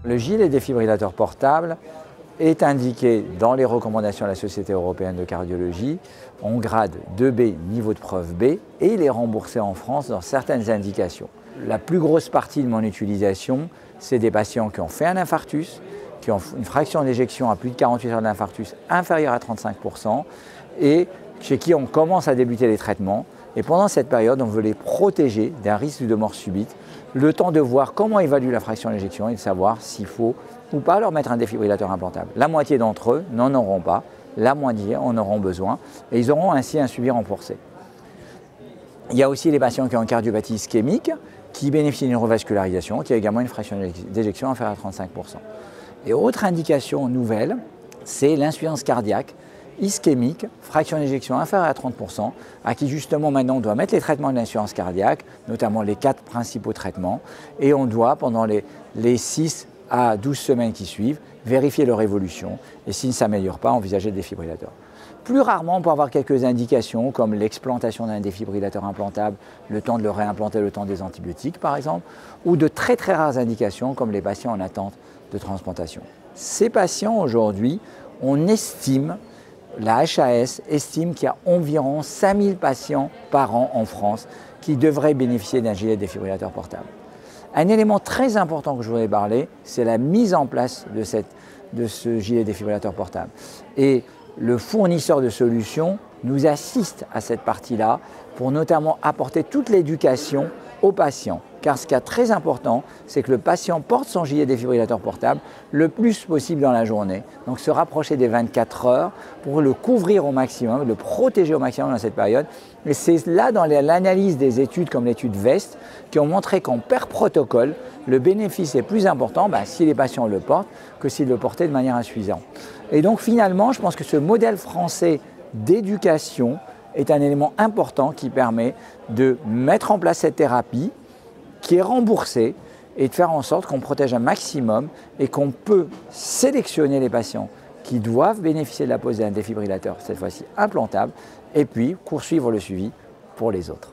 Le gilet défibrillateur portable est indiqué dans les recommandations de la Société européenne de cardiologie en grade 2B, niveau de preuve B, et il est remboursé en France dans certaines indications. La plus grosse partie de mon utilisation, c'est des patients qui ont fait un infarctus, qui ont une fraction d'éjection à plus de 48 heures d'infarctus inférieure à 35% et chez qui on commence à débuter les traitements. Et pendant cette période, on veut les protéger d'un risque de mort subite, le temps de voir comment évalue la fraction d'éjection et de savoir s'il faut ou pas leur mettre un défibrillateur implantable. La moitié d'entre eux n'en auront pas, la moitié en auront besoin et ils auront ainsi un suivi renforcé. Il y a aussi les patients qui ont une cardiopathie ischémique, qui bénéficient d'une revascularisation, qui a également une fraction d'éjection inférieure à 35%. Et autre indication nouvelle, c'est l'insuffisance cardiaque ischémique, fraction d'éjection inférieure à 30%, à qui justement maintenant on doit mettre les traitements de l'insuffisance cardiaque, notamment les 4 principaux traitements, et on doit pendant les 6 à 12 semaines qui suivent, vérifier leur évolution, et s'ils ne s'améliorent pas, envisager le défibrillateur. Plus rarement, on peut avoir quelques indications comme l'explantation d'un défibrillateur implantable, le temps de le réimplanter, le temps des antibiotiques par exemple, ou de très rares indications comme les patients en attente de transplantation. Ces patients aujourd'hui, on estime, la HAS estime qu'il y a environ 5000 patients par an en France qui devraient bénéficier d'un gilet défibrillateur portable. Un élément très important que je voudrais parler, c'est la mise en place de ce gilet défibrillateur portable. Et le fournisseur de solutions nous assiste à cette partie-là pour notamment apporter toute l'éducation aux patients. Car ce qui est très important, c'est que le patient porte son gilet défibrillateur portable le plus possible dans la journée. Donc se rapprocher des 24 heures pour le couvrir au maximum, le protéger au maximum dans cette période. Et c'est là dans l'analyse des études comme l'étude VEST qui ont montré qu'en per protocole, le bénéfice est plus important si les patients le portent que s'ils le portaient de manière insuffisante. Et donc finalement, je pense que ce modèle français d'éducation est un élément important qui permet de mettre en place cette thérapie qui est remboursée et de faire en sorte qu'on protège un maximum et qu'on peut sélectionner les patients qui doivent bénéficier de la pose d'un défibrillateur, cette fois-ci implantable, et puis poursuivre le suivi pour les autres.